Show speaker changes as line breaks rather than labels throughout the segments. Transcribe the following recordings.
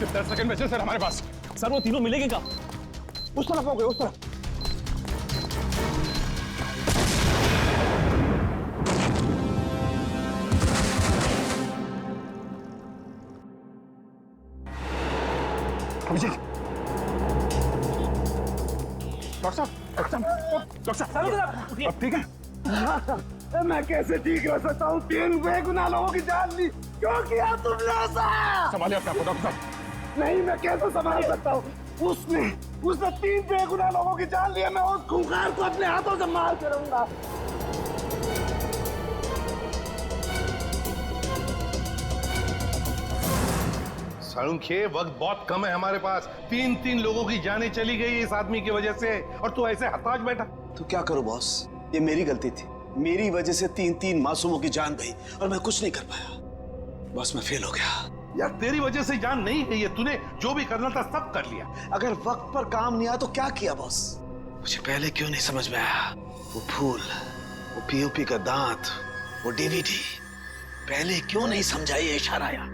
सिर्फ 10 सेकंड बचे सर हमारे पास।
सर वो तीनों मिलेंगे क्या?
उस तरफ हो गए, उस तरफ। अभिषेक, डॉक्टर साहब, अब ठीक है?
मैं कैसे ठीक रह सकता हूँ? 3 बेगुनाह लोगों की जान ली, क्यों किया तुमने ऐसा?
संभालिए अपने आप को डॉक्टर साहब।
नहीं, मैं कैसे संभाल सकता हूँ? उसने 3 बेगुनाह लोगों की जान ली है। मैं उस खूंखार को अपने हाथों से मार करूंगा।
साळुंखे, वक्त बहुत कम है हमारे पास। 3 लोगों की जानें चली गई इस आदमी की वजह से, और तू ऐसे हताश बैठा।
तो क्या करूं बॉस? ये मेरी गलती थी। मेरी वजह से 3 मासूमों की जान गई और मैं कुछ नहीं कर पाया। बॉस, मैं फेल हो गया।
यार तेरी वजह से जान नहीं गई है, तूने जो भी करना था सब कर लिया।
अगर वक्त पर काम नहीं आया तो क्या किया बॉस? मुझे पहले क्यों नहीं समझ में आया? वो फूल, वो पीओपी का दांत, वो डीवीडी, पहले क्यों नहीं समझा? ये इशारा आया।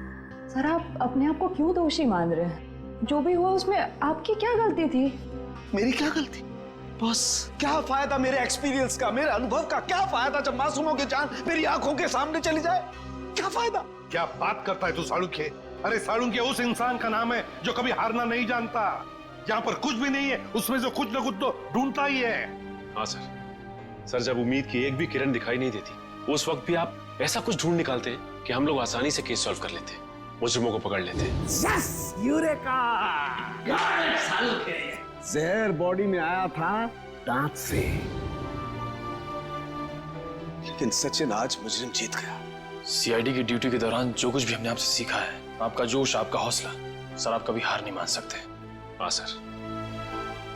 सर आप अपने आप को क्यों दोषी मान रहे हैं? जो भी हुआ उसमें आपकी क्या गलती थी?
मेरी क्या गलती? बॉस, क्या फायदा मेरे एक्सपीरियंस का, मेरे अनुभव का? क्या फायदा जब मासूमों की जान मेरी आंखों के सामने चली जाए? क्या फायदा?
क्या बात करता है तू साळुंखे? अरे साळुंखे उस इंसान का नाम है जो कभी हारना नहीं जानता। जहां पर कुछ भी नहीं है उसमें से कुछ न कुछ तो ढूंढता ही है।
हाँ सर, जब उम्मीद की एक भी किरण दिखाई नहीं देती, उस वक्त भी आप ऐसा कुछ ढूंढ निकालते कि हम लोग आसानी से केस सॉल्व कर लेते, मुजरिमों को पकड़ लेते।
Yes, eureka! जहर बॉडी में आया था दांत से।
लेकिन सचिन, आज मुजरिम जीत गया।
सीआईडी की ड्यूटी के दौरान जो कुछ भी हमने आपसे सीखा है, आपका जोश, आपका हौसला, सर आप कभी हार नहीं मान सकते। हाँ सर।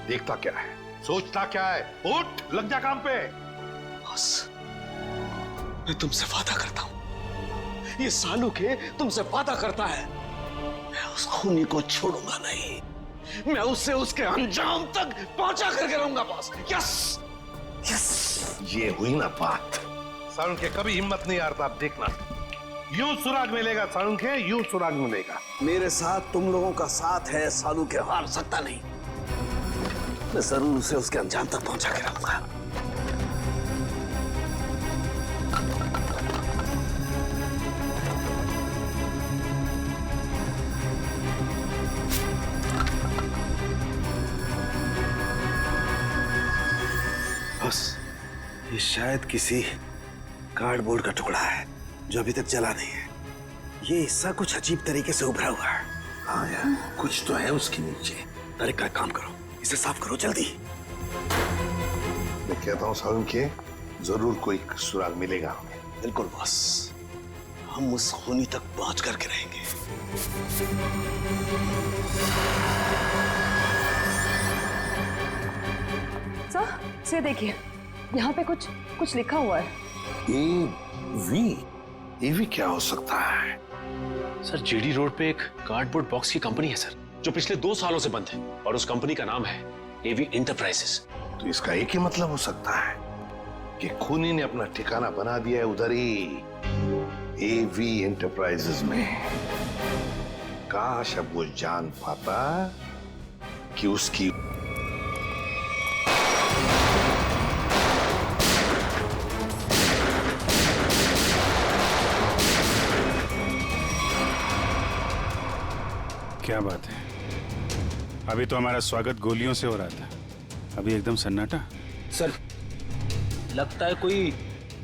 देखता क्या है, सोचता क्या है? उठ, लग जा काम पे।
बॉस, मैं तुमसे वादा करता हूं, ये साळुंखे तुमसे वादा करता है, मैं उस खूनी को छोड़ूंगा नहीं। मैं उससे उसके अंजाम तक पहुंचा करके रहूंगा बॉस। Yes yes.
ये हुई ना बात। साळुंखे कभी हिम्मत नहीं हारता, आप देखना। यूं सुराग मिलेगा साळुंखे, यूं सुराग मिलेगा।
मेरे साथ तुम लोगों का साथ है, साळुंखे हार सकता नहीं। मैं जरूर उसे उसके अंजाम तक पहुंचा के रहूंगा। बस, ये शायद किसी कार्डबोर्ड का टुकड़ा है जो अभी तक जला नहीं है। ये हिस्सा कुछ अजीब तरीके से उभरा हुआ है।
हाँ यार, कुछ तो है उसके नीचे।
अरे क्या काम करो, इसे साफ करो जल्दी।
मैं कहता हूँ साळुंखे, जरूर कोई सुराग मिलेगा हमें।
बिल्कुल बॉस, हम उस खूनी तक पहुंच करके रहेंगे।
सर से देखिए, यहाँ पे कुछ लिखा हुआ है।
एवी क्या हो सकता है?
सर जीडी रोड पे एक कार्डबोर्ड बॉक्स की कंपनी है सर, जो पिछले 2 सालों से बंद है, और उस कंपनी का नाम है एवी एंटरप्राइजेस।
तो इसका एक ही मतलब हो सकता है कि खूनी ने अपना ठिकाना बना दिया है उधर ही, एवी एंटरप्राइजेस में। काश अब वो जान पाता कि उसकी
क्या बात है, अभी तो हमारा स्वागत गोलियों से हो रहा था, अभी एकदम सन्नाटा।
सर, लगता है कोई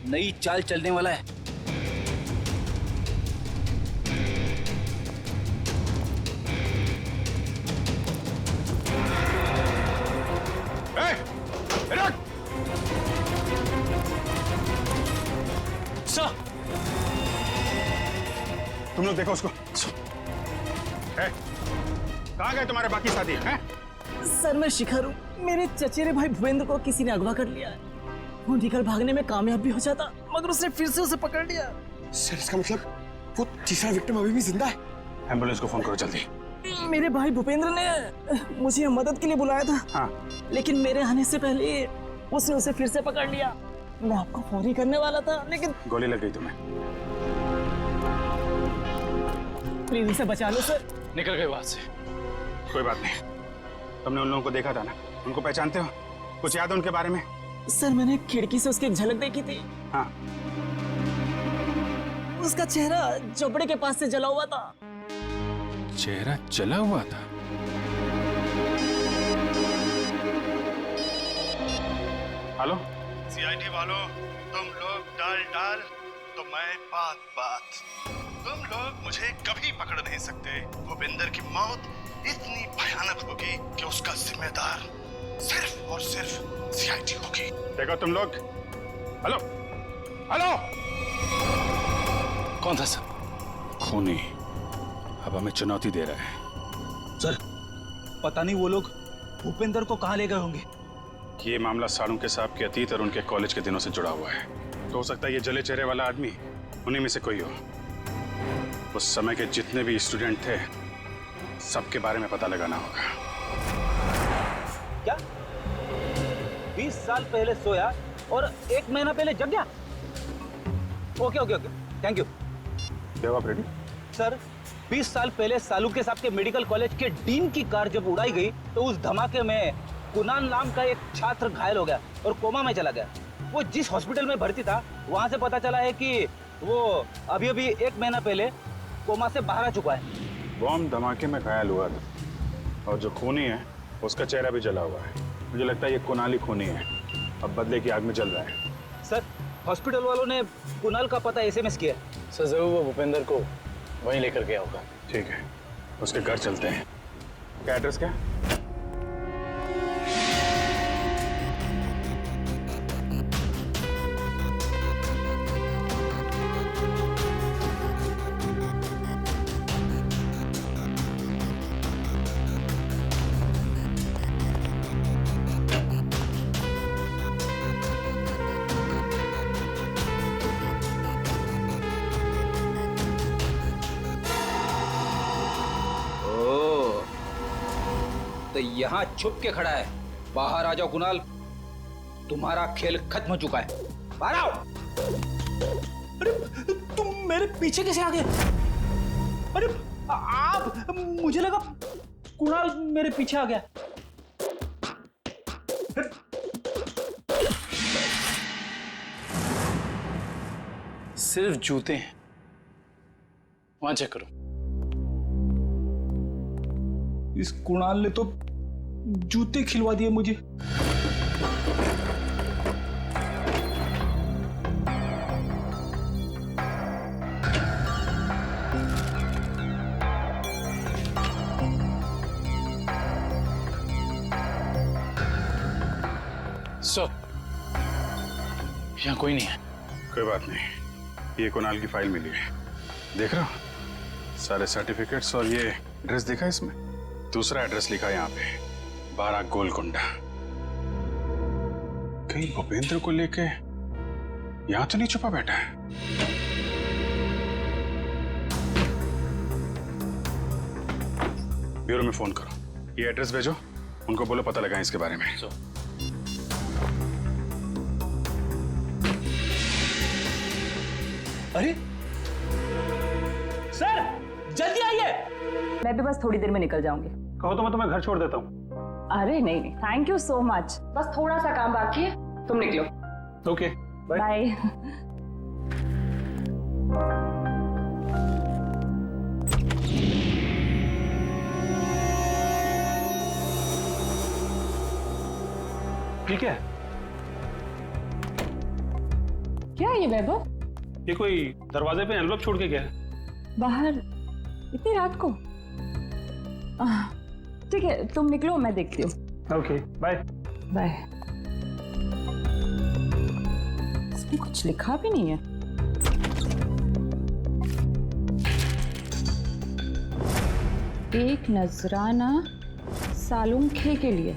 नई चाल चलने वाला है।
सर, तुम लोग देखो उसको। कहाँ गए तुम्हारे बाकी साथी हैं?
सर मैं शिखर हूँ, मेरे चचेरे भाई भूपेंद्र को किसी ने अगवा कर लिया है। वो निकल भागने में कामयाब भी हो जाता, मगर उसने फिर से उसे पकड़ लिया।
सर, इसका मतलब वो तीसरा विक्टिम अभी भी जिंदा है?
एम्बुलेंस को फोन करो जल्दी।
मेरे भाई भूपेंद्र ने मुझे मदद के लिए बुलाया था।
हाँ।
लेकिन मेरे आने से पहले उसने उसे फिर से पकड़ लिया। मैं आपको फोन ही करने वाला था, लेकिन
गोली लग गई तुम्हें।
प्लीज उसे बचा लो सर,
निकल गए वहां से।
कोई बात नहीं, तुमने उन लोगों को देखा था ना, उनको पहचानते हो? कुछ याद है उनके बारे में?
सर मैंने खिड़की से उसकी एक झलक देखी थी।
हाँ,
उसका चेहरा झोपड़े के पास से जला हुआ था।
चेहरा जला हुआ था। हेलो,
सीआईडी वालों, तुम लोग डाल तो मैं बात। तुम लोग मुझे कभी पकड़ नहीं सकते। भूपेंद्र की मौत इतनी भयानक होगी कि उसका जिम्मेदार सिर्फ और सिर्फ सीआईडी होगी।
देखो तुम लोग। हेलो हेलो,
कौन था सर?
खूनी अब हमें चुनौती दे रहा है।
सर पता नहीं वो लोग भूपेंद्र को कहाँ ले गए होंगे।
ये मामला साळुंखे साहब के अतीत और उनके कॉलेज के दिनों से जुड़ा हुआ है। तो हो सकता है ये जले चेहरे वाला आदमी उन्हीं में से कोई हो। उस समय के जितने भी स्टूडेंट थे सबके बारे में पता लगाना होगा।
क्या 20 साल पहले सोया और 1 महीना पहले जग गया? Okay thank you.
जवाब रेडी?
सर 20 साल पहले साळुंखे साहब के मेडिकल कॉलेज के डीन की कार जब उड़ाई गई तो उस धमाके में कुणाल नाम का एक छात्र घायल हो गया और कोमा में चला गया। वो जिस हॉस्पिटल में भर्ती था वहां से पता चला है कि वो अभी 1 महीना पहले कोमा से बाहर आ चुका है।
बॉम्ब धमाके में घायल हुआ था और जो खूनी है उसका चेहरा भी जला हुआ है। मुझे लगता है ये कुणाली खूनी है, अब बदले की आग में जल रहा है।
सर हॉस्पिटल वालों ने कुणाल का पता SMS किया।
सर जरूर वो भूपेंद्र को वहीं लेकर गया होगा।
ठीक है, उसके घर चलते हैं। क्या एड्रेस क्या?
तो यहाँ छुप के खड़ा है। बाहर आ जाओ कुणाल, तुम्हारा खेल खत्म हो चुका है। बाहर आओ।
अरे तुम मेरे पीछे कैसे आ गए? अरे आप, मुझे लगा कुणाल मेरे पीछे आ गया।
सिर्फ जूते हैं, वहां चेक करो।
इस कुणाल ने तो जूते खिलवा दिए मुझे।
सर यहाँ कोई नहीं है।
कोई बात नहीं, ये कुणाल की फाइल मिली है, देख रहे हो? सारे सर्टिफिकेट्स और ये एड्रेस देखा इसमें? दूसरा एड्रेस लिखा है यहाँ पे, 12 गोलकुंडा। कहीं भूपेंद्र को लेके यहाँ तो नहीं छुपा बैठा है? ब्यूरो में फोन करो, ये एड्रेस भेजो, उनको बोलो पता लगाएं इसके बारे में।
अरे सर जल्दी आइए।
मैं भी बस थोड़ी देर में निकल जाऊंगी।
कहो तो मैं तुम्हें घर छोड़ देता हूँ।
अरे नहीं, थैंक यू सो मच, बस थोड़ा सा काम बाकी है, तुम निकलो।
Okay,
bye.
ठीक है।
क्या है ये वैभव?
ये कोई दरवाजे पे एनवलप छोड़ के गया है।
बाहर इतनी रात को? ठीक है, तुम निकलो, मैं देखती हूँ।
Okay, bye
bye. इसमें कुछ लिखा भी नहीं है। एक नजराना सालुंखे के लिए।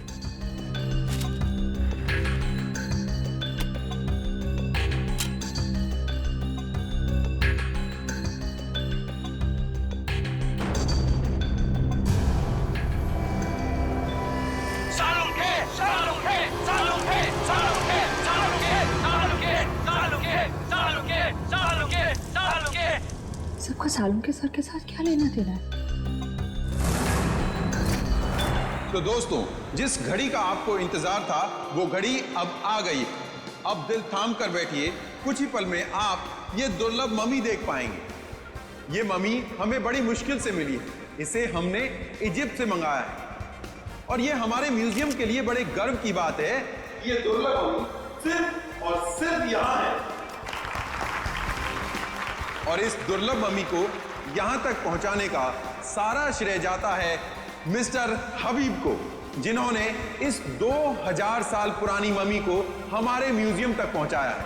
सबका सालुंखे सर के साथ क्या लेना देना है?
तो दोस्तों, जिस घड़ी का आपको इंतजार था वो घड़ी अब आ गई। अब दिल थाम कर बैठिए, कुछ ही पल में आप ये दुर्लभ मम्मी देख पाएंगे। ये मम्मी हमें बड़ी मुश्किल से मिली है। इसे हमने इजिप्ट से मंगाया है और ये हमारे म्यूजियम के लिए बड़े गर्व की बात है। ये दुर्लभ मम्मी सिर्फ और सिर्फ यहां है और इस दुर्लभ मम्मी को यहां तक पहुंचाने का सारा श्रेय जाता है मिस्टर हबीब को, जिन्होंने इस 2000 साल पुरानी मम्मी को हमारे म्यूजियम तक पहुंचाया है।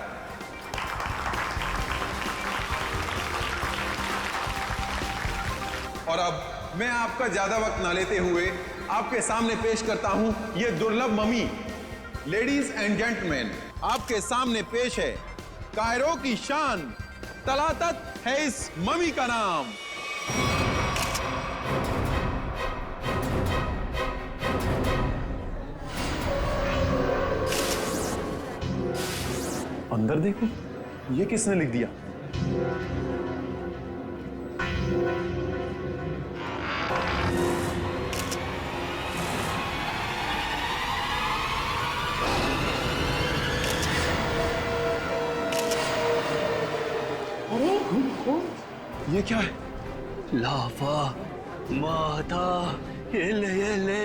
और अब मैं आपका ज्यादा वक्त ना लेते हुए आपके सामने पेश करता हूं यह दुर्लभ मम्मी। लेडीज एंड जेंटलमैन, आपके सामने पेश है कायरो की शान, तलातत है इस मम्मी का नाम। अंदर देखो, ये किसने लिख दिया?
अरे
ये क्या है?
लाफा माता ये ले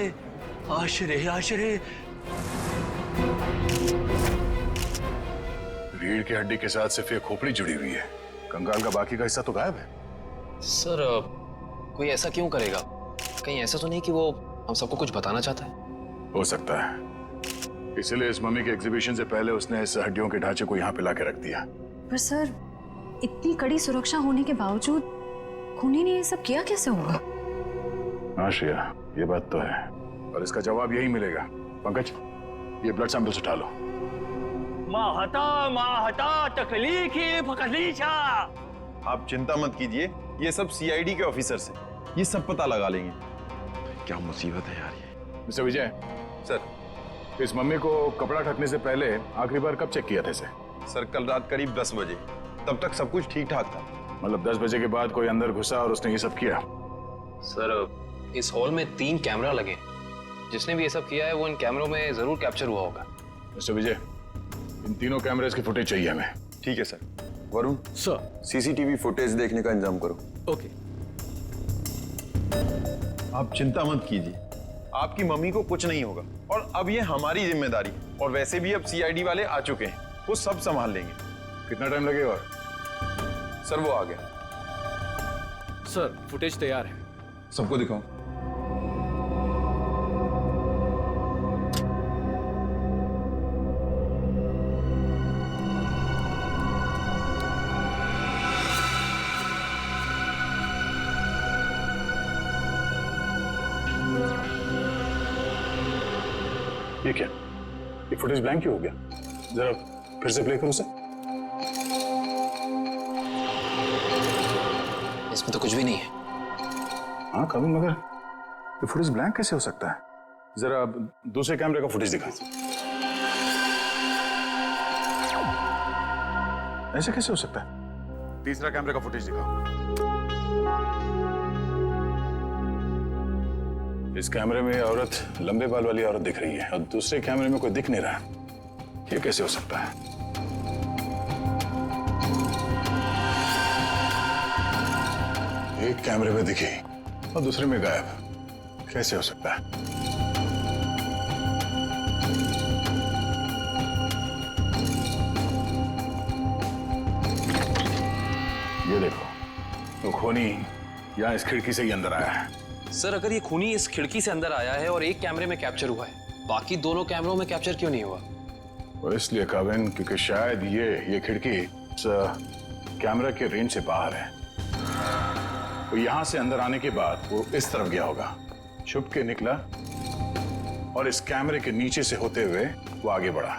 आशरे आशरे।
रीढ़ की हड्डी के साथ सिर्फ ये खोपड़ी जुड़ी हुई है, कंकाल का बाकी का हिस्सा तो गायब है।
सर कोई ऐसा क्यों करेगा? कहीं ऐसा तो नहीं कि वो हम सबको कुछ बताना चाहता है?
हो सकता है, इसलिए इस मम्मी के एग्जीबिशन से पहले उसने इस हड्डियों के ढांचे को यहाँ पे लाके रख दिया।
पर सर, इतनी कड़ी सुरक्षा होने के बावजूद खूनी ने ये सब किया कैसे होगा?
हाँ श्रेया, ये बात तो है और इसका जवाब यही मिलेगा। पंकज, ये ब्लड सैंपल्स उठा लो।
माहता तकलीफी फकलीचा।
आप चिंता मत कीजिए, ये सब सीआईडी के ऑफिसर्स हैं, ये सब पता लगा लेंगे। क्या मुसीबत है यार ये।
मिस्टर विजय
सर,
इस मम्मी को कपड़ा ढकने से पहले आखिरी बार कब चेक किया था इसे?
सर कल रात करीब 10 बजे, तब तक सब कुछ ठीक ठाक था।
मतलब 10 बजे के बाद कोई अंदर घुसा और उसने ये सब किया?
सर इस हॉल में 3 कैमरा लगे, जिसने भी ये सब किया है वो इन कैमरों में जरूर कैप्चर हुआ होगा।
मिस्टर विजय, इन तीनों कैमरेज की फुटेज चाहिए हमें।
ठीक है sir. Varun
sir,
CCTV footage देखने का इंतजाम करो।
ओके।
आप चिंता मत कीजिए, आपकी मम्मी को कुछ नहीं होगा और अब ये हमारी जिम्मेदारी है। और वैसे भी अब सीआईडी वाले आ चुके हैं, वो सब संभाल लेंगे।
कितना टाइम लगेगा? और
सर वो आ गया।
सर फुटेज तैयार है।
सबको दिखाओ।
ये क्या? ये फुटेज ब्लैंक क्यों हो गया? जरा फिर से प्ले करो उसे।
इसमें तो कुछ भी नहीं है।
हाँ कभी, मगर ये फुटेज ब्लैंक कैसे हो सकता है? जरा दूसरे कैमरे का फुटेज दिखा। ऐसे कैसे हो सकता है? तीसरा कैमरे का फुटेज दिखाओ। इस कैमरे में औरत, लंबे बाल वाली औरत दिख रही है और दूसरे कैमरे में कोई दिख नहीं रहा। ये कैसे हो सकता है? एक कैमरे में दिखी और दूसरे में गायब। कैसे हो सकता है? ये देखो, तो खूनी यहाँ इस खिड़की से ही अंदर आया है।
सर अगर ये खूनी इस खिड़की से अंदर आया है और एक कैमरे में कैप्चर हुआ है, बाकी दोनों कैमरों में कैप्चर क्यों नहीं हुआ?
और इसलिए काविन, क्योंकि शायद ये खिड़की इस कैमरा के रेंज से बाहर है। तो यहां से अंदर आने के बाद वो इस तरफ गया होगा, छुप के निकला और इस कैमरे के नीचे से होते हुए वो आगे बढ़ा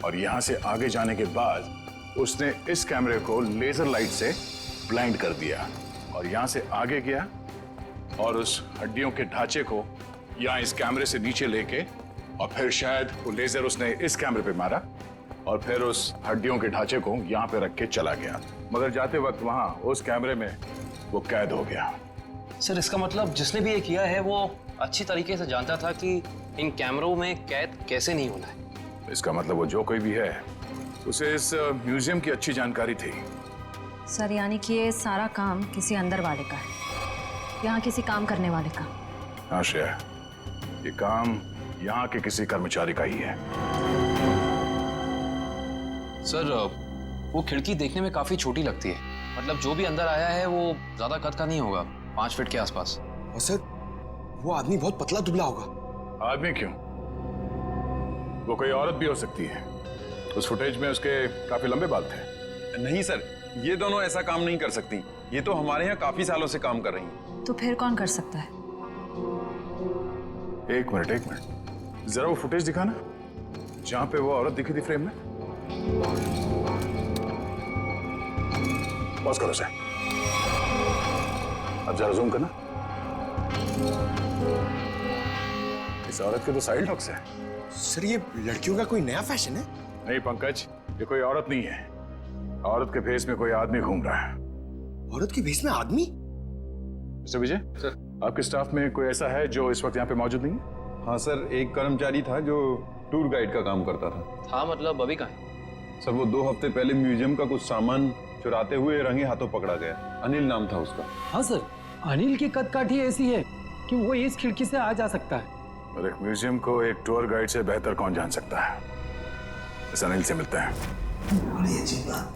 और यहां से आगे जाने के बाद उसने इस कैमरे को लेजर लाइट से ब्लाइंड कर दिया और यहां से आगे गया और उस हड्डियों के ढांचे को यहाँ इस कैमरे से नीचे लेके और फिर शायद वो लेजर उसने इस कैमरे पे मारा और फिर उस हड्डियों के ढांचे को यहाँ पे रख के चला गया, मगर जाते वक्त वहां उस कैमरे में वो कैद हो गया।
सर इसका मतलब जिसने भी ये किया है वो अच्छी तरीके से जानता था कि इन कैमरों में कैद कैसे नहीं होना है।
इसका मतलब वो जो कोई भी है उसे इस म्यूजियम की अच्छी जानकारी थी।
सर यानी कि ये सारा काम किसी अंदर वाले का है, यहाँ किसी काम करने वाले का।
हाँ श्रेया, ये काम यहाँ के किसी कर्मचारी का ही है।
सर वो खिड़की देखने में काफी छोटी लगती है, मतलब जो भी अंदर आया है वो ज्यादा कद का नहीं होगा, 5 फीट के आसपास।
और सर वो आदमी बहुत पतला दुबला होगा।
आदमी क्यों, वो कोई औरत भी हो सकती है। उस फुटेज में उसके काफी लंबे बाल थे।
नहीं सर, ये दोनों ऐसा काम नहीं कर सकती। ये तो हमारे यहाँ काफी सालों से काम कर रही हैं।
तो फिर कौन कर सकता है?
एक मिनट, जरा वो फुटेज दिखाना जहां पे वो औरत दिखी थी फ्रेम में। पॉज करो सर, अब जरा जूम करना। इस औरत के तो साइड लॉक्स है।
सर ये लड़कियों का कोई नया फैशन है?
नहीं पंकज, ये कोई औरत नहीं है। औरत के भेष में कोई आदमी घूम रहा है।
औरत के भेष में आदमी?
मिस्टर विजय सर, आपके स्टाफ में कोई ऐसा है जो इस वक्त यहाँ पे मौजूद नहीं है?
हाँ सर, एक कर्मचारी था जो टूर गाइड का काम करता था।
हाँ मतलब अभी कहाँ है?
सर वो 2 हफ्ते पहले म्यूजियम का कुछ सामान चुराते हुए रंगे हाथों पकड़ा गया। अनिल नाम था उसका।
हाँ सर, अनिल की कदकाठी ऐसी है कि वो इस खिड़की से आ जा सकता है।
और एक म्यूजियम को एक टूर गाइड से बेहतर कौन जान सकता है। इस अनिल से मिलते हैं।
बड़ी अजीब बात।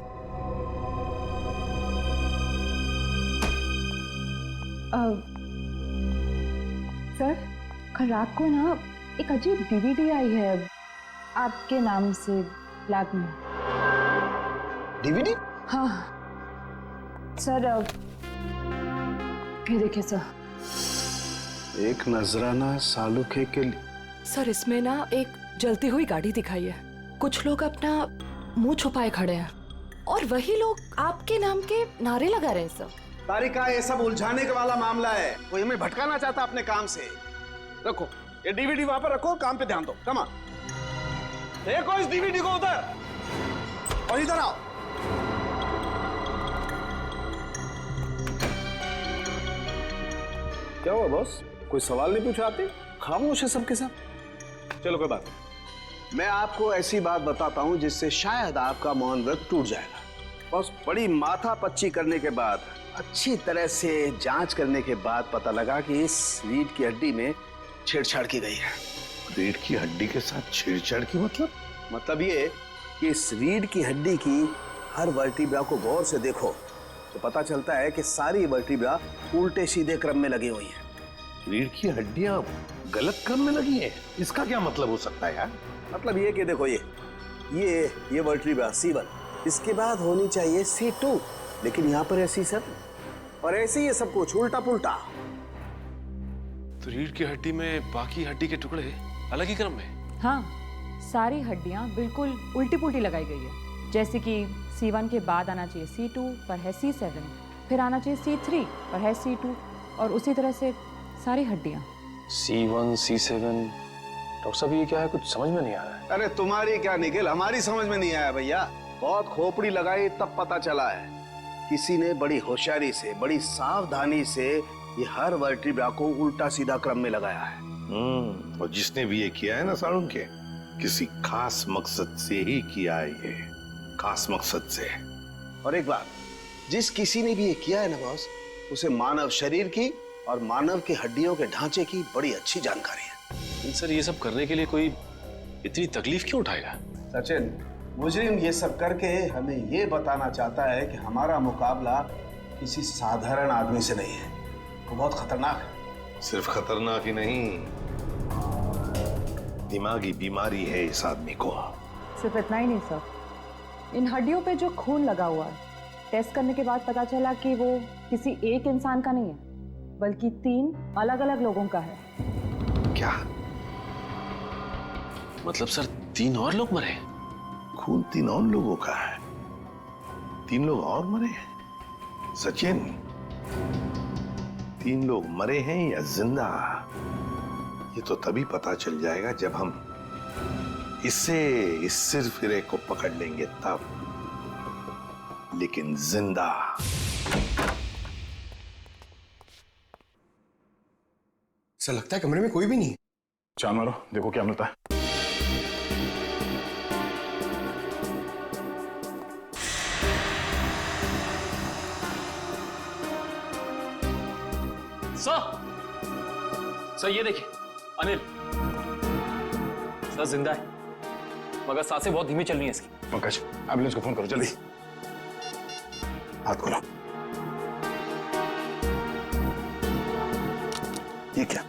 सर कल रात को ना एक अजीब डीवीडी आई है आपके नाम से लैब में।
डीवीडी?
हाँ सर, ये देखिए सर।
एक नजराना सालुखे के लिए।
सर इसमें ना एक जलती हुई गाड़ी दिखाई है, कुछ लोग अपना मुंह छुपाए खड़े हैं और वही लोग आपके नाम के नारे लगा रहे हैं सर।
तारिका, ये सब उलझाने का वाला मामला है, कोई हमें भटकाना चाहता अपने काम से। रखो ये डीवीडी वहां पर रखो, काम पे ध्यान दो। कम ऑन, देखो इस डीवीडी को उधर और इधर आओ। क्या हुआ बॉस, कोई सवाल नहीं पूछा? आते खामोश है सबके सब। चलो कोई बात नहीं, मैं आपको ऐसी बात बताता हूं जिससे शायद आपका मौन व्रत टूट जाएगा। बस बड़ी माथा पच्ची करने के बाद, अच्छी तरह से जांच करने के बाद पता लगा कि इस रीढ़ की हड्डी में छेड़छाड़ की गई है।
रीढ़ की हड्डी के साथ छेड़छाड़ की
मतलब ये कि इस रीढ़ की हड्डी की हर वर्टिब्रा को गौर से देखो तो पता चलता है कि सारी वर्टिब्रा उल्टे सीधे क्रम में लगी हुई हैं।
रीढ़ की हड्डियां गलत क्रम में लगी हैं, इसका क्या मतलब हो सकता है यार?
मतलब ये कि देखो ये वर्टिब्रा C1, इसके बाद होनी चाहिए C2, लेकिन यहाँ पर है C7 और ऐसे ही सब कुछ उल्टा पुल्टा।
तो रीढ़ की हड्डी में बाकी हड्डी के टुकड़े अलग ही क्रम में?
हाँ, सारी हड्डियां बिल्कुल उल्टी पुल्टी लगाई गई है। जैसे कि C1 के बाद आना चाहिए C2 पर है C7, फिर आना चाहिए C3 पर है C2 और उसी तरह से सारी हड्डियां।
C1, C7, डॉक्टर साहब ये क्या है, कुछ समझ में नहीं आ रहा है।
अरे तुम्हारी क्या निकल, हमारी समझ में नहीं आया भैया। बहुत खोपड़ी लगाई तब पता चला है। किसी ने बड़ी होशियारी से, बड़ी सावधानी से ये हर वर्टिब्रा को उल्टा सीधा क्रम में लगाया है।
और जिसने भी ये किया है ना सालुन के, किसी खास मकसद से ही किया है, ये खास मकसद से।
और एक बात, जिस किसी ने भी ये किया है ना बॉस, उसे मानव शरीर की और मानव के हड्डियों के ढांचे की बड़ी अच्छी जानकारी है।
सर ये सब करने के लिए कोई इतनी तकलीफ क्यों उठाएगा?
सचिन, मुजरिम ये सब करके हमें ये बताना चाहता है कि हमारा मुकाबला किसी साधारण आदमी से नहीं है, वो बहुत खतरनाक है।
सिर्फ खतरनाक ही नहीं, दिमागी बीमारी है इस आदमी को।
सिर्फ इतना ही नहीं सर, इन हड्डियों पे जो खून लगा हुआ है, टेस्ट करने के बाद पता चला कि वो किसी एक इंसान का नहीं है, बल्कि 3 अलग अलग लोगों का है।
क्या
मतलब सर 3 और लोग मरे?
खून 3 और लोगों का है? 3 लोग और मरे हैं? सचिन, 3 लोग मरे हैं या जिंदा, ये तो तभी पता चल जाएगा जब हम इस सिरफिरे को पकड़ लेंगे तब। लेकिन जिंदा
सर लगता है कमरे में कोई भी नहीं है। चाल मारो, देखो क्या मिलता है।
सर ये देखिए अनिल सर जिंदा है, मगर सांसें बहुत धीमी चल रही हैं इसकी।
पंकज एम्बुलेंस को फोन करो जल्दी। हाथ खोलो। ये क्या?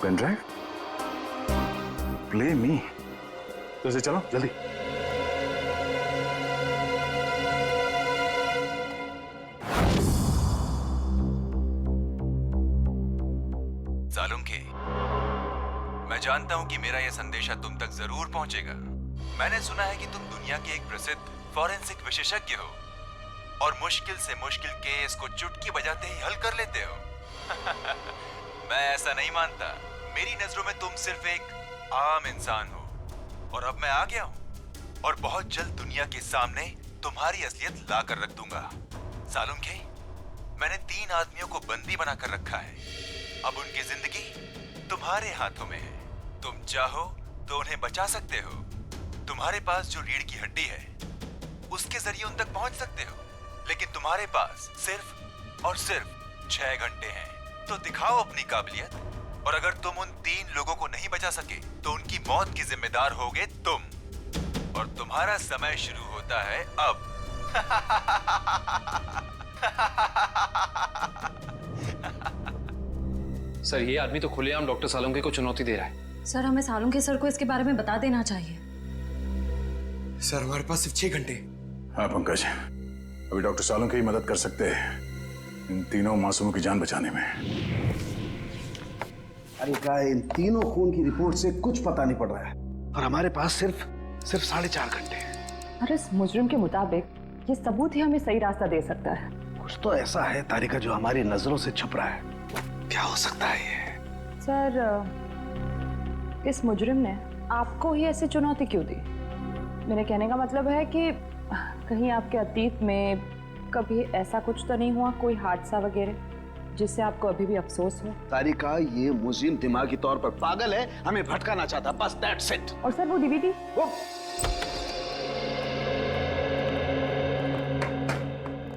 Pen drive? Play me. तो इसे चलो जल्दी।
सालुंखे, मैं जानता हूं कि मेरा यह संदेशा तुम तक जरूर पहुंचेगा। मैंने सुना है कि तुम दुनिया के एक प्रसिद्ध फॉरेंसिक विशेषज्ञ हो और मुश्किल से मुश्किल केस को चुटकी बजाते ही हल कर लेते हो। मैं ऐसा नहीं मानता। मेरी नजरों में तुम सिर्फ एक आम इंसान हो और अब मैं आ गया हूं और बहुत जल्द दुनिया के सामने तुम्हारी असलियत ला कर रख दूंगा। सालुंखे, मैंने 3 आदमियों को बंदी बनाकर रखा है। अब उनकी जिंदगी तुम्हारे हाथों में है। तुम चाहो तो उन्हें बचा सकते हो। तुम्हारे पास जो रीढ़ की हड्डी है उसके जरिए उन तक पहुंच सकते हो, लेकिन तुम्हारे पास सिर्फ और सिर्फ 6 घंटे हैं। तो दिखाओ अपनी काबिलियत, और अगर तुम उन 3 लोगों को नहीं बचा सके तो उनकी मौत की जिम्मेदार होगे तुम। और तुम्हारा समय शुरू होता है अब।
सर ये आदमी तो खुलेआम डॉक्टर सालुंखे को चुनौती दे रहा है।
सर हमें सालुंखे सर को इसके बारे में बता देना चाहिए।
सर हमारे पास सिर्फ 6 घंटे। हाँ पंकज, अभी डॉक्टर सालुंखे ही मदद कर सकते हैं इन तीनों मासूमों की जान बचाने में।
अरे क्या इन तीनों खून की रिपोर्ट से कुछ पता नहीं पड़ रहा है और हमारे पास सिर्फ 4.5 घंटे हैं।
और इस मुजरिम के मुताबिक ये सबूत ही हमें सही रास्ता दे सकता है।
कुछ तो ऐसा है तारिका जो हमारी नजरों से छुप रहा है। क्या हो सकता है ये?
सर इस मुजरिम ने आपको ही ऐसी चुनौती क्यों दी? मेरे कहने का मतलब है कि कहीं आपके अतीत में कभी ऐसा कुछ तो नहीं हुआ, कोई हादसा वगैरह जिससे आपको अभी भी अफसोस हो?
तारिका, ये मुजरिम दिमागी तौर पर पागल है, हमें भटकाना चाहता, बस दैट्स इट।
और सर वो डीवीडी?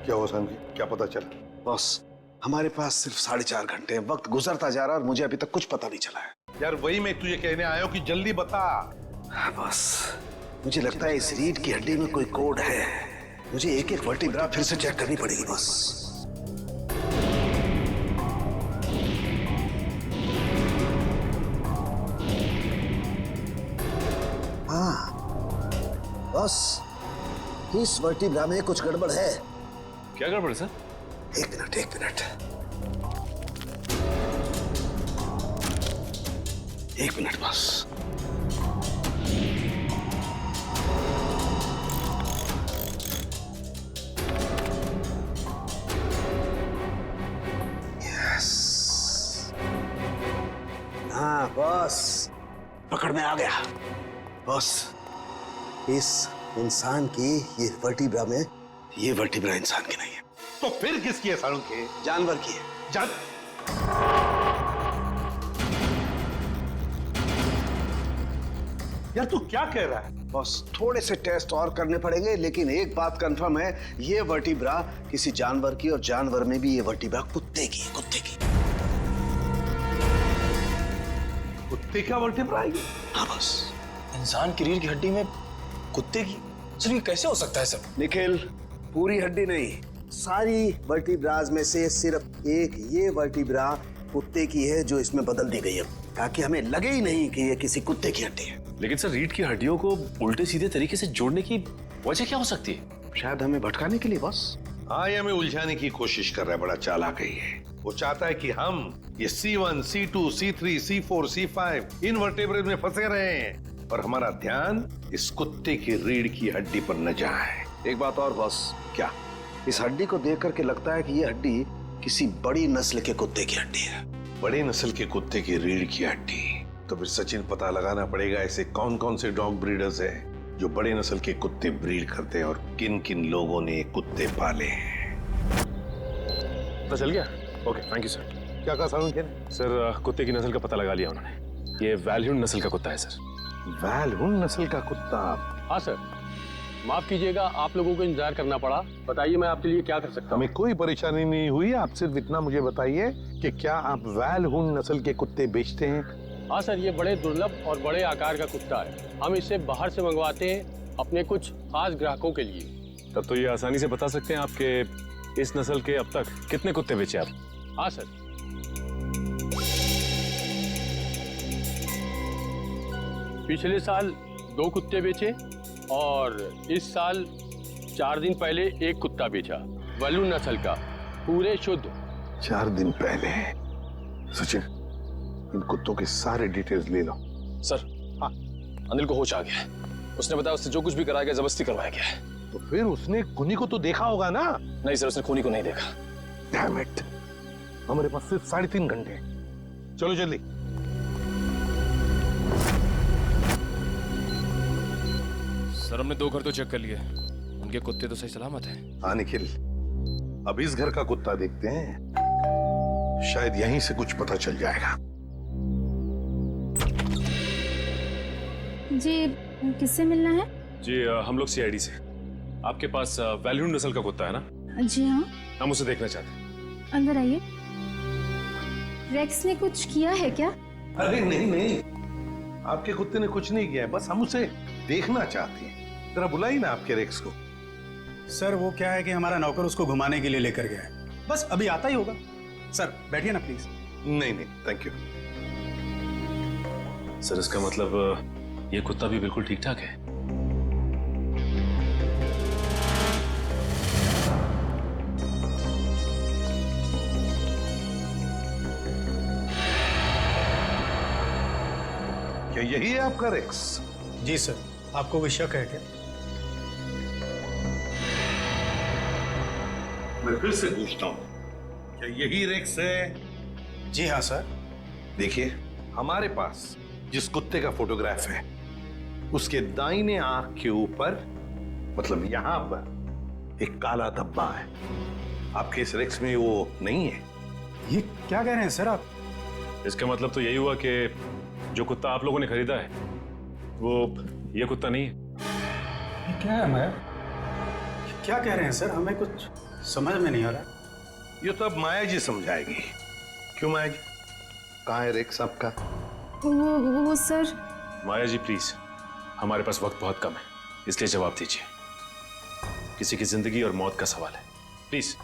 क्या हुआ सामजी? क्या पता चला?
बॉस, हमारे पास सिर्फ 4.5 घंटे हैं। वक्त गुजरता जा रहा है और मुझे अभी तक कुछ पता नहीं चला है।
यार वही मैं तुझे कहने आया हूँ कि जल्दी बता।
बस मुझे लगता है इस रीढ़ की हड्डी में कोई कोड है। मुझे एक एक वर्टिब्रा फिर से चेक करनी पड़ेगी बस। हाँ बस, इस वर्टिब्रा में कुछ गड़बड़ है।
क्या गड़बड़ सर?
एक मिनट बस। यस, हाँ बस, पकड़ में आ गया। बस इस इंसान की ये वर्टिब्रा में, ये वर्टिब्रा इंसान की नहीं है।
तो फिर किसकी है सालुंखे?
जानवर की है।
यार तू क्या कह रहा है?
बस थोड़े से टेस्ट और करने पड़ेंगे, लेकिन एक बात कंफर्म है, ये वर्टिब्रा किसी जानवर की, और जानवर में भी ये वर्टिब्रा कुत्ते की।
कुत्ते का वर्टिब्रा है?
हाँ बस।
इंसान की रीढ़ की हड्डी में कुत्ते की? सर ये कैसे हो सकता है सर?
निखिल, पूरी हड्डी नहीं, सारी वर्टिब्राज में से सिर्फ एक ये वर्टिब्रा कुत्ते की है जो इसमें बदल दी गई है, ताकि हमें लगे ही नहीं कि ये किसी कुत्ते की हड्डी है।
लेकिन सर रीढ़ की हड्डियों को उल्टे सीधे तरीके से जोड़ने की वजह क्या हो सकती है?
शायद हमें भटकाने के लिए बस।
हाँ, ये हमें उलझाने की कोशिश कर रहा है। बड़ा चालाक है ये। वो चाहता है कि हम ये C1, C2, C3, C4, C5 इन वर्टेब्रेज में फंसे रहे हैं और हमारा ध्यान इस कुत्ते की रीढ़ की हड्डी पर न जाए।
एक बात और बॉस।
क्या?
इस हड्डी को देख करके लगता है कि ये हड्डी किसी बड़ी नस्ल के कुत्ते की हड्डी है।
बड़ी नस्ल के कुत्ते की रीढ़ की हड्डी? तो फिर सचिन पता लगाना पड़ेगा ऐसे कौन कौन से डॉग ब्रीडर्स हैं जो बड़े नस्ल के कुत्ते ब्रीड करते हैं और किन किन लोगों ने कुत्ते पाले हैं।
पता चल गया? Okay, thank you sir.
क्या कहा सालू के?
सर कुत्ते की नस्ल का पता लगा लिया उन्होंने। ये वैल्यून नस्ल का कुत्ता है सर।
वैल्यून नस्ल का कुत्ता?
हाँ सर, माफ कीजिएगा आप लोगों को इंतजार करना पड़ा। बताइए मैं आपके लिए क्या कर सकता हूँ?
हमें कोई परेशानी नहीं हुई, आप सिर्फ इतना मुझे बताइए कि क्या आप वैल्यून नस्ल के कुत्ते बेचते हैं?
हाँ सर, ये बड़े दुर्लभ और बड़े आकार का कुत्ता है। हम इसे बाहर से मंगवाते हैं अपने कुछ खास ग्राहकों के लिए।
तब तो ये आसानी से बता सकते हैं आपके इस नस्ल के अब तक कितने कुत्ते बेचे आप?
हाँ सर, पिछले साल 2 कुत्ते बेचे और इस साल 4 दिन पहले 1 कुत्ता बेचा, वैल्यून नस्ल का, पूरे शुद्ध।
4 दिन पहले? सचिन, इन कुत्तों के सारे डिटेल्स ले लो।
सर, हाँ, अनिल को होश आ गया है। उसने बताया उससे जो कुछ भी कराया गया जबरदस्ती करवाया गया है।
तो फिर उसने खूनी को तो देखा होगा ना?
नहीं सर, उसने खूनी को नहीं देखा।
डैम इट, हमारे पास सिर्फ 3.5 घंटे। चलो जल्दी।
सर हमने 2 घर तो चेक कर लिए, उनके कुत्ते तो सही सलामत हैं।
हाँ निखिल, अब इस घर का कुत्ता देखते हैं, शायद यहीं से कुछ पता चल जाएगा।
जी किससे मिलना है?
जी हम लोग सीआईडी से। आपके पास वैल्यून नस्ल का कुत्ता है ना?
जी हाँ।
हम उसे देखना चाहते हैं।
अंदर आइए। रेक्स ने कुछ किया है क्या?
अरे नहीं, आपके कुत्ते ने कुछ नहीं किया है, बस हम उसे देखना चाहते हैं। जरा बुलाइए ना आपके रेक्स को।
सर वो क्या है कि हमारा नौकर उसको घुमाने के लिए लेकर गया है, बस अभी आता ही होगा। सर बैठिए ना प्लीज।
नहीं थैंक यू।
सर इसका मतलब ये कुत्ता भी बिल्कुल ठीक ठाक है?
क्या यही है आपका रेक्स?
जी सर, आपको कोई शक है क्या?
मैं फिर से पूछता हूं, क्या यही रेक्स है?
जी हाँ सर।
देखिए, हमारे पास जिस कुत्ते का फोटोग्राफ है उसके दाहिने आंख के ऊपर, मतलब यहां पर एक काला धब्बा है। आपके इस रेक्स में वो नहीं है।
ये क्या कह रहे हैं सर आप?
इसका मतलब तो यही हुआ कि जो कुत्ता आप लोगों ने खरीदा है वो ये कुत्ता नहीं है।
ये क्या है मैं? क्या कह रहे हैं सर? हमें कुछ समझ में नहीं आ रहा।
ये तो अब माया जी समझाएगी। क्यों माया जी, कहाँ है रेक्स आपका?
वो सर।
माया जी प्लीज, हमारे पास वक्त बहुत कम है, इसलिए जवाब दीजिए। किसी की जिंदगी और मौत का सवाल है, प्लीज।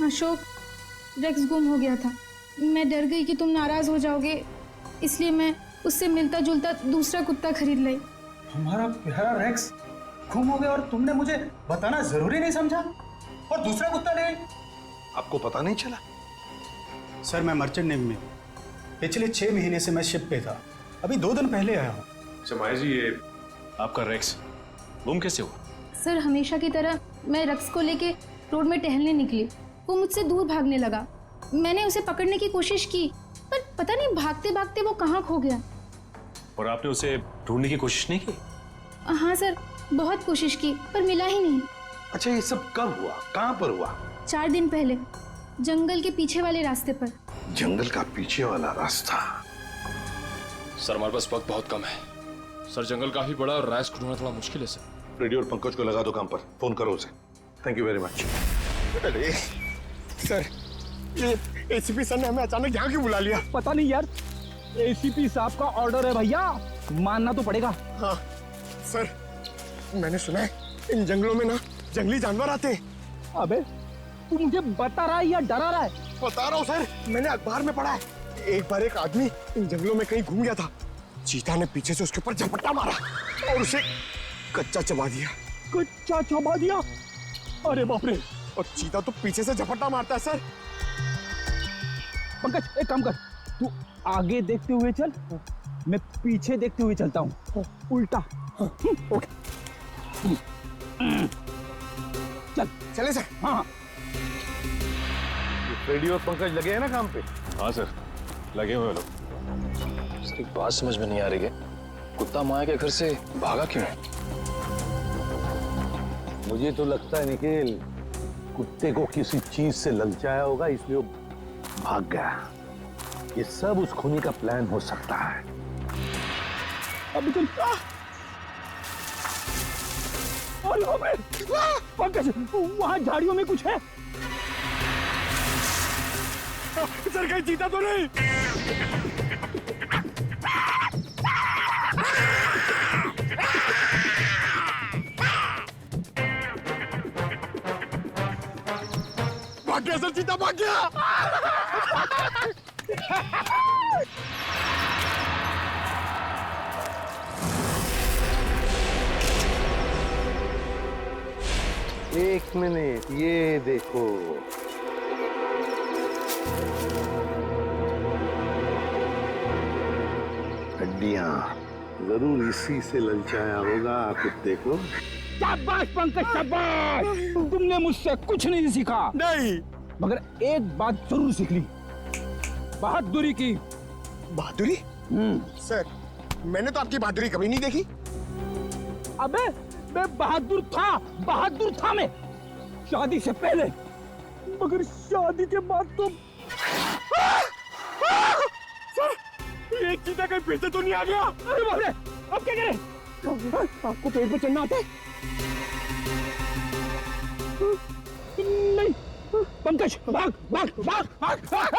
अशोक, रेक्स गुम हो गया था। मैं डर गई कि तुम नाराज हो जाओगे, इसलिए मैं उससे मिलता जुलता दूसरा कुत्ता खरीद लाई।
हमारा प्यारा रेक्स गुम हो गया और तुमने मुझे बताना जरूरी नहीं समझा और दूसरा कुत्ता ले आई?
आपको पता नहीं चला?
सर मैं मर्चेंट नेवी में हूँ, पिछले 6 महीने से मैं शिप पे था, अभी 2 दिन पहले आया हूँ।
अच्छा माया जी, ये आपका रेक्स गुम कैसे हुआ?
सर हमेशा की तरह मैं रेक्स को लेके रोड में टहलने निकली, वो मुझसे दूर भागने लगा। मैंने उसे पकड़ने की कोशिश की, पर पता नहीं भागते भागते वो कहाँ खो गया।
और आपने उसे ढूंढने की कोशिश नहीं की?
हाँ सर, बहुत कोशिश की पर मिला ही नहीं।
अच्छा ये सब कब हुआ, कहाँ पर हुआ?
4 दिन पहले, जंगल के पीछे वाले रास्ते पर।
जंगल का पीछे वाला रास्ता?
सर हमारे पास वक्त बहुत कम है। सर जंगल काफी बड़ा और रैश को ढूंढना थोड़ा मुश्किल है सर।
रेडियो और पंकज को लगा दो काम पर, फोन करो उसे। Thank you very much.
अरे सर, ये एसीपी सर ने हमें अचानक यहाँ क्यों बुला लिया?
पता नहीं यार, एसीपी साहब का ऑर्डर है भैया, मानना तो पड़ेगा।
हाँ सर, मैंने सुना है इन जंगलों में ना जंगली जानवर आते हैं।
अबे तू मुझे बता रहा है या डरा रहा है?
बता रहा हूँ सर, मैंने अखबार में पढ़ा है। एक बार एक आदमी इन जंगलों में कहीं घूम गया था, चीता ने पीछे से उसके ऊपर झपट्टा मारा और उसे कच्चा चबा दिया।
कच्चा चबा दिया? अरे बाप रे!
और चीता तो पीछे से झपट्टा मारता है सर।
पंकज एक काम कर, तू आगे देखते हुए चल, मैं पीछे देखते हुए चलता हूँ, उल्टा।
ओके
चल
चले सर।
हाँ
रेडियो और पंकज लगे हैं ना काम पे?
हाँ सर, लगे हुए लोग।
सर एक बात समझ में नहीं आ रही है, कुत्ता माया के घर से भागा क्यों?
मुझे तो लगता है निखिल, कुत्ते को किसी चीज से लग जाया होगा, इसलिए वो भाग गया। ये सब उस खूनी का प्लान हो सकता है।
अभी तो पंकज, वहां झाड़ियों में कुछ है।
सर कहीं चीता तो नहीं? भाग गया सर, चीता भाग गया।
एक मिनट, ये देखो। हड्डियां जरूर इसी से ललचाया होगा कुत्ते को।
शाबाश पंकज, शाबाश। तुमने मुझसे कुछ नहीं सीखा।
नहीं,
मगर एक बात जरूर सीख ली, बहादुरी की।
बहादुरी? सर, मैंने तो आपकी बहादुरी कभी नहीं देखी।
अबे मैं बहादुर था मैं, शादी से पहले, मगर शादी के बाद तो
सर, ये चीता कहीं फिर से तो नहीं आ गया?
अरे बाप रे, अब क्या करें? आपको पेड़ पे चढ़ना आता है? नहीं, पंकज भाग भाग भाग भाग, भाग।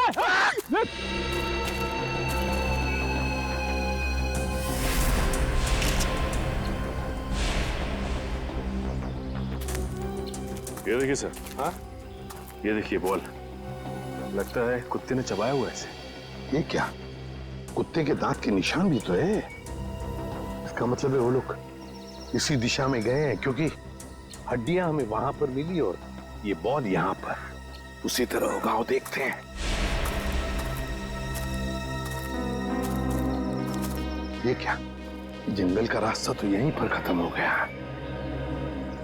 ये देखिए सर। हाँ, ये देखिए बॉल, लगता है कुत्ते ने चबाया हुआ है इसे।
ये क्या? कुत्ते के दांत के निशान भी तो है। इसका मतलब है वो लोग इसी दिशा में गए हैं, क्योंकि हड्डियां हमें वहां पर मिली और ये बॉल यहाँ पर। उसी तरह होगा, वो देखते हैं। ये क्या? जंगल का रास्ता तो यहीं पर खत्म हो गया।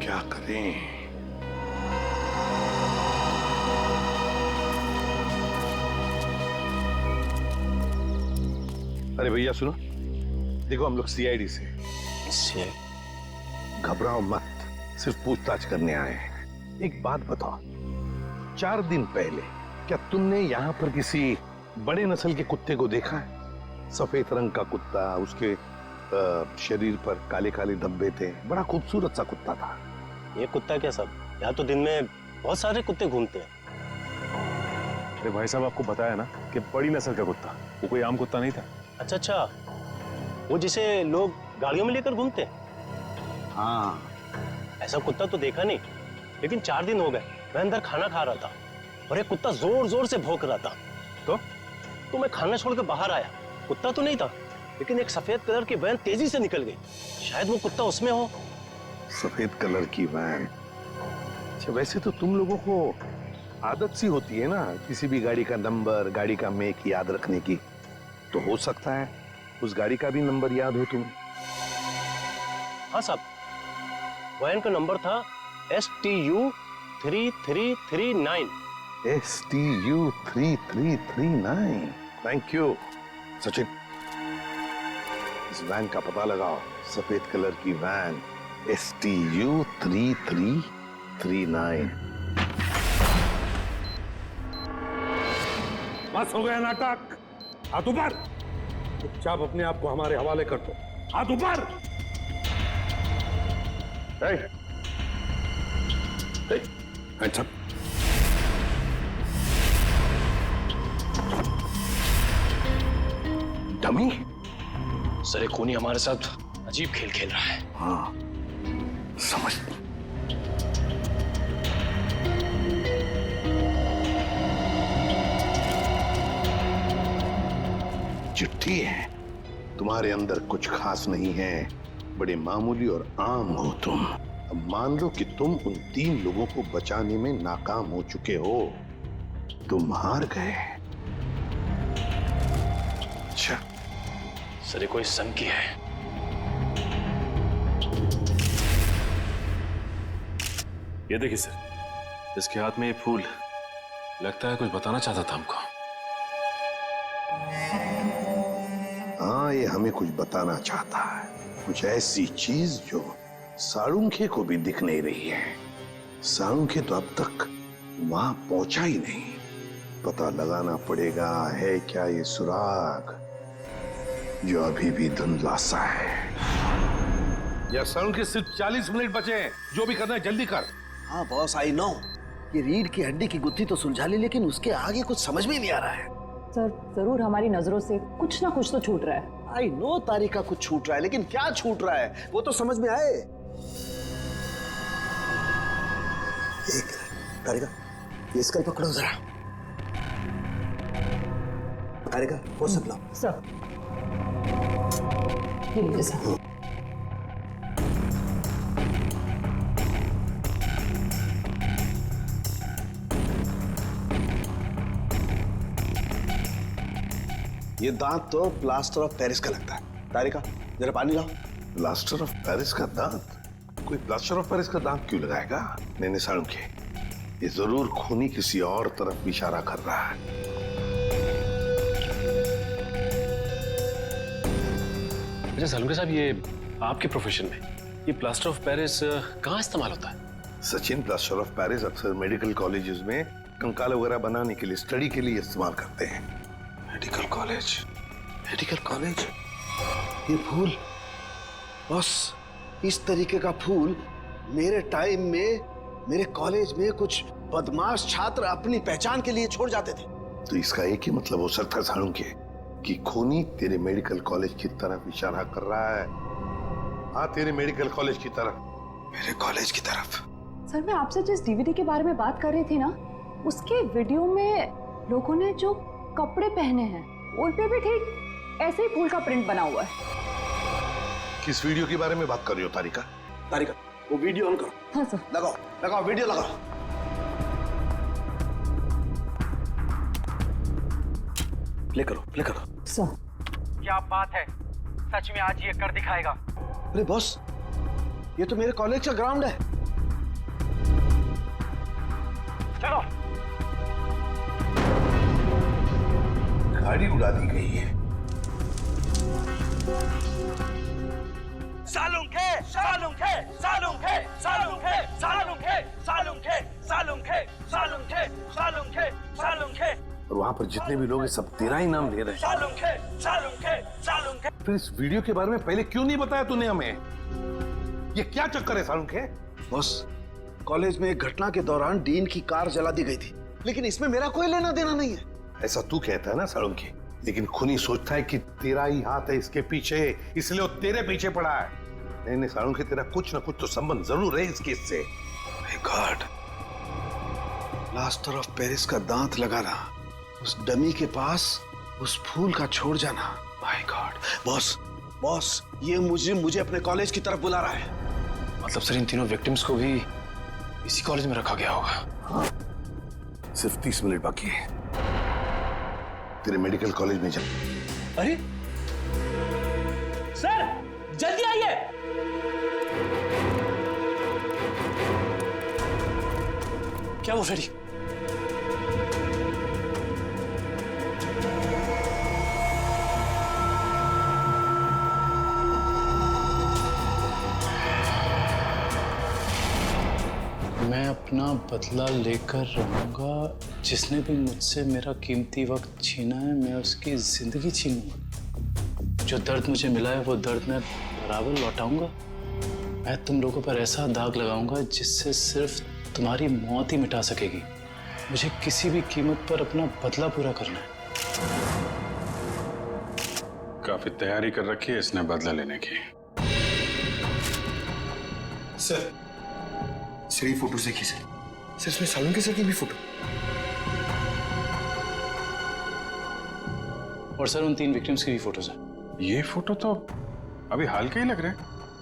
क्या करें? अरे भैया सुनो, देखो हम लोग सीआईडी से। घबराओ मत, सिर्फ पूछताछ करने आए हैं। एक बात बताओ, 4 दिन पहले क्या तुमने यहाँ पर किसी बड़े नस्ल के कुत्ते को देखा है? सफेद रंग का कुत्ता, उसके शरीर पर काले काले धब्बे थे, बड़ा खूबसूरत सा कुत्ता था।
ये कुत्ता क्या सब, यहाँ तो दिन में बहुत सारे कुत्ते घूमते हैं।
अरे भाई साहब, आपको बताया ना कि बड़ी नस्ल का कुत्ता, वो कोई आम कुत्ता नहीं था।
अच्छा अच्छा, वो जिसे लोग गाड़ियों में लेकर घूमते हैं?
हाँ,
ऐसा कुत्ता तो देखा नहीं, लेकिन 4 दिन हो गए मैं अंदर खाना खा रहा था और एक कुत्ता जोर जोर से भौंक रहा था। तो मैं खाना छोड़कर बाहर आया। कुत्ता तो नहीं था, लेकिन एक सफेद कलर की वैन तेजी से निकल गई। शायद वो कुत्ता उसमें हो।
सफेद कलर की वैन? अच्छा, वैसे तो तुम लोगों को आदत सी होती है ना किसी भी गाड़ी का नंबर, गाड़ी का मेक याद रखने की। तो हो सकता है उस गाड़ी का भी नंबर याद हो तुम्हें।
हाँ साहब, वैन का नंबर था STU 3339।
STU 3339। Thank you Sachin. इस वैन का पता लगाओ, सफेद कलर की वैन, STU 3339।
बस हो गया नाटक। हाथ ऊपर। चुपचाप अपने आप को हमारे हवाले कर दो। हाथ ऊपर।
Hands up. डमी?
सर, एक खूनी हमारे साथ अजीब खेल खेल रहा है।
हाँ, समझ। चिट्ठी है। तुम्हारे अंदर कुछ खास नहीं है, बड़े मामूली और आम हो तुम। अब मान लो कि तुम उन 3 लोगों को बचाने में नाकाम हो चुके हो। तुम हार गए। अच्छा
सर, ये कोई सन की है।
ये देखिए सर, इसके हाथ में ये फूल, लगता है कुछ बताना चाहता था हमको।
हाँ, ये हमें कुछ बताना चाहता है, कुछ ऐसी चीज जो साळुंखे को भी दिख नहीं रही है। साळुंखे तो अब तक वहां पहुंचा ही नहीं। पता लगाना पड़ेगा है क्या ये सुराग जो अभी भी धुंधला सा है। या साउंड के सिर्फ 40 मिनट बचे हैं, जो भी करना है जल्दी कर।
हाँ बॉस, आई नो ये रीढ़ की हड्डी की गुत्थी तो सुलझा ली, लेकिन उसके आगे कुछ समझ में नहीं आ रहा है।
सर जरूर हमारी नजरों से कुछ ना कुछ तो छूट रहा है।
आई नो तारिका कुछ छूट रहा है, लेकिन क्या छूट रहा है वो तो समझ में आए। एक तारिका, ये स्कल पकड़ो जरा। तारिका वो सब लो।
सर ये लीजिए सर।
ये दांत तो प्लास्टर ऑफ पेरिस का लगता है। तारिका जरा पानी लाओ।
प्लास्टर ऑफ पेरिस का दांत? कोई प्लास्टर ऑफ पेरिस का दांत क्यों लगाएगा? नहीं सारुण के, ये जरूर खूनी किसी और तरफ इशारा कर रहा है।
अच्छा सालुंके साहब, ये आपके प्रोफेशन में ये प्लास्टर ऑफ पेरिस कहाँ इस्तेमाल होता है?
सचिन, प्लास्टर ऑफ पेरिस अक्सर मेडिकल कॉलेजेस में कंकाल वगैरह बनाने के लिए, स्टडी के लिए इस्तेमाल करते हैं।
मेडिकल कॉलेज, मेडिकल कॉलेज, ये फूल बस इस तरीके का फूल मेरे टाइम में मेरे कॉलेज में कुछ बदमाश छात्र अपनी पहचान के लिए छोड़ जाते थे।
तो इसका एक ही मतलब हो सकता है सारुण के कि खूनी तेरे मेडिकल कॉलेज की तरफ इशारा कर रहा है। हाँ, तेरे मेडिकल कॉलेज की तरफ।
मेरे कॉलेज की तरफ?
सर मैं आपसे जिस डीवीडी के बारे में बात कर रही थी ना, उसके वीडियो में लोगों ने जो कपड़े पहने हैं उन पे भी ठीक ऐसे ही फूल का प्रिंट बना हुआ है।
किस वीडियो के बारे में बात कर रही हो तारिका?
तारिका वो वीडियो ऑन करो।
हाँ सर।
लगाओ लगाओ वीडियो लगाओ। प्ले करो, प्ले करो।
सर
क्या बात है, सच में आज ये कर दिखाएगा।
अरे बॉस, ये तो मेरे कॉलेज का ग्राउंड है।
चलो।
गाड़ी उड़ा दी गई है।
सालुंके, सालुंके, सालुंके, सालुंके, सालुंके, सालुंके, सालुंके, सालुंके, सालुंके, सालुंके।
और वहां पर जितने भी लोग हैं सब तेरा ही नाम ले रहे हैं।
सालुंके, सालुंके, सालुंके।
फिर इस वीडियो के बारे में पहले क्यों नहीं बताया तूने हमें? ये क्या चक्कर है सालुंके?
बॉस, कॉलेज में एक घटना के दौरान डीन की कार जला दी गई थी, लेकिन इसमें मेरा कोई लेना देना नहीं है।
ऐसा तू कहता है ना सालुंके, लेकिन खूनी सोचता है कि तेरा ही हाथ है इसके पीछे, इसलिए वो तेरे पीछे पड़ा है। नहीं सालुंके, तेरा कुछ ना कुछ तो संबंध जरूर है इस केस से।
My God, plaster of Paris का दांत लगाना, उस डमी के पास उस फूल का छोड़ जाना। My God. बॉस बॉस, ये मुझे अपने कॉलेज की तरफ बुला रहा है।
मतलब सर इन तीनों विक्टिम्स को भी इसी कॉलेज में रखा गया होगा?
हाँ, सिर्फ 30 मिनट बाकी है तेरे मेडिकल कॉलेज में जा।
अरे सर जल्दी आइए।
क्या वो फ्रेडी? मैं अपना बदला लेकर रहूंगा। जिसने भी मुझसे मेरा कीमती वक्त छीना है, मैं उसकी जिंदगी छीनूंगा। जो दर्द मुझे मिला है वो दर्द मैं बराबर लौटाऊंगा। मैं तुम लोगों पर ऐसा दाग लगाऊंगा जिससे सिर्फ तुम्हारी मौत ही मिटा सकेगी। मुझे किसी भी कीमत पर अपना बदला पूरा करना है।
काफी तैयारी कर रखी है इसने बदला लेने की।
सर ये फोटो देखिए सर, इसमें सालुंके सर की भी फोटो।
और सर उन 3 विक्टिम्स की भी फोटोज हैं।
ये फोटो तो अभी हाल के ही लग रहे हैं।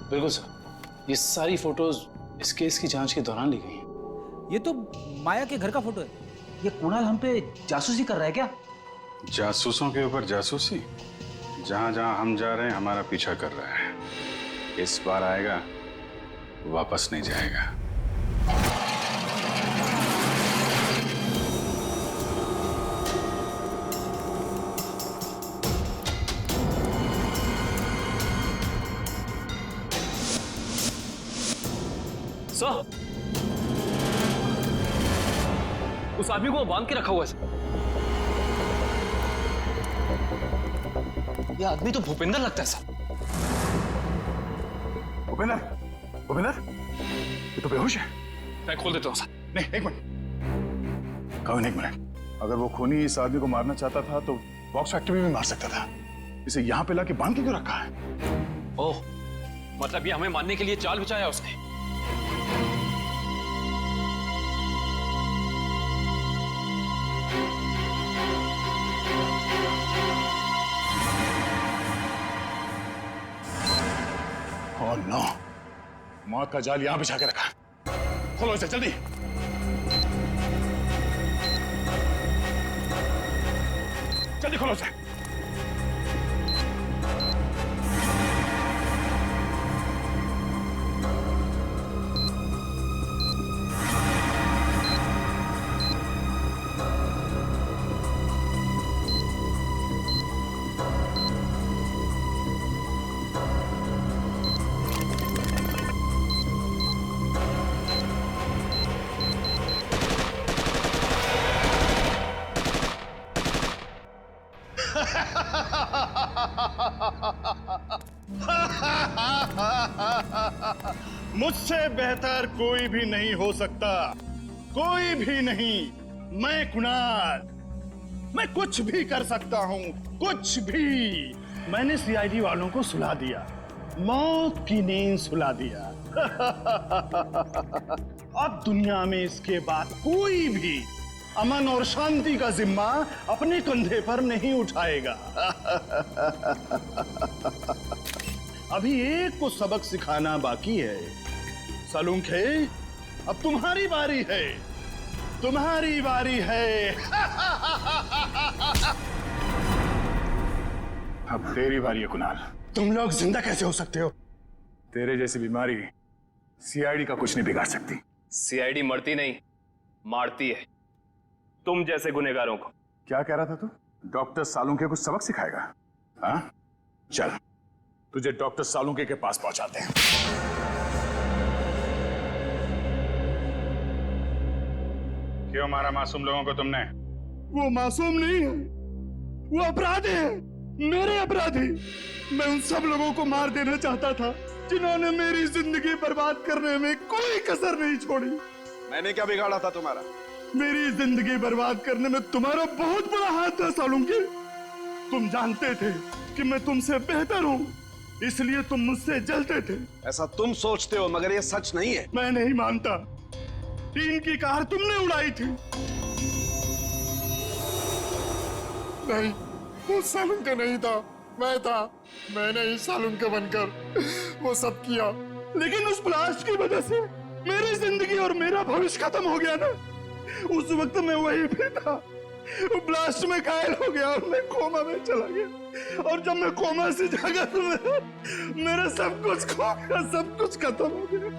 बिल्कुल सर, ये सारी फोटोज इस केस की जांच के दौरान ली गई हैं।
ये तो माया के घर का फोटो है। ये कुणाल हम पे जासूसी कर रहा है क्या?
जासूसों के ऊपर जासूसी? जहां जहां हम जा रहे हैं हमारा पीछा कर रहा है। इस बार आएगा, वापस नहीं जाएगा।
उस आदमी को बांध के रखा हुआ है। ये आदमी तो भूपेंद्र लगता है सर।
भूपेंद्र, भूपेंद्र, ये तो बेहोश है।
मैं खोल देता हूँ सर।
नहीं, एक मिनट, कौन एक मिनट। अगर वो खूनी इस आदमी को मारना चाहता था तो बॉक्स फैक्ट्री में भी मार सकता था। इसे यहाँ पे लाके बांध के क्यों रखा है?
ओह, मतलब ये हमें मारने के लिए चाल बिछाया उसने।
ओह नो, मौत का जाल यहां बिछा के रखा। खोलो इसे जल्दी। जल्दी खोलो इसे।
मुझसे बेहतर कोई भी नहीं हो सकता, कोई भी नहीं। मैं कुणाल, मैं कुछ भी कर सकता हूं, कुछ भी। मैंने सीआईडी वालों को सुला दिया, मौत की नींद सुला दिया। अब दुनिया में इसके बाद कोई भी अमन और शांति का जिम्मा अपने कंधे पर नहीं उठाएगा। अभी एक को सबक सिखाना बाकी है। सालुंखे, अब तुम्हारी बारी है, तुम्हारी बारी है।
अब तेरी बारी है कुणाल।
तुम लोग जिंदा कैसे हो सकते हो?
तेरे जैसी बीमारी सीआईडी का कुछ नहीं बिगाड़ सकती।
सीआईडी मरती नहीं, मारती है तुम जैसे गुनहगारों को।
क्या कह रहा था तू? डॉक्टर सालुंखे कुछ सबक सिखाएगा? हाँ, चल तुझे डॉक्टर सालुंखे के पास पहुंचाते हैं।
क्यों मारा मासूम लोगों को तुमने?
वो मासूम नहीं है, वो अपराधी है, मेरे अपराधी। मैं उन सब लोगों को मार देना चाहता था जिन्होंने मेरी जिंदगी बर्बाद करने में कोई कसर नहीं छोड़ी।
मैंने क्या बिगाड़ा था तुम्हारा?
मेरी जिंदगी बर्बाद करने में तुम्हारा बहुत बड़ा हाथ था सालुंखे। तुम जानते थे कि मैं तुमसे बेहतर हूँ, इसलिए तुम मुझसे जलते थे।
ऐसा तुम सोचते हो, मगर ये सच नहीं है।
मैं नहीं मानता। टीन की कार तुमने उड़ाई थी।
नहीं, वो सालुंखे नहीं था, मैं था। मैंने ही सालुंखे बनकर वो सब किया।
लेकिन उस ब्लास्ट की वजह से मेरी जिंदगी और मेरा भविष्य खत्म हो गया ना। उस वक्त मैं वहीं पे था, वो ब्लास्ट में घायल हो गया और मैं कोमा में चला गया। और जब मैं कोमा से जागा तो मेरा सब कुछ खो गया, सब कुछ खत्म हो गया।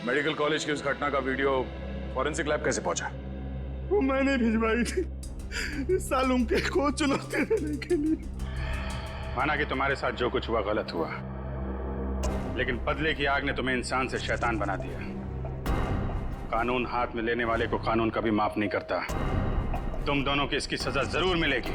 मेडिकल कॉलेज की उस घटना का वीडियो फॉरेंसिक लैब कैसे पहुंचा?
वो मैंने भिजवाई थी सालुंखे को चुनौती देने के लिए।
माना कि तुम्हारे साथ जो कुछ हुआ गलत हुआ, लेकिन बदले की आग ने तुम्हें इंसान से शैतान बना दिया। कानून हाथ में लेने वाले को कानून कभी माफ नहीं करता। तुम दोनों की इसकी सजा जरूर मिलेगी।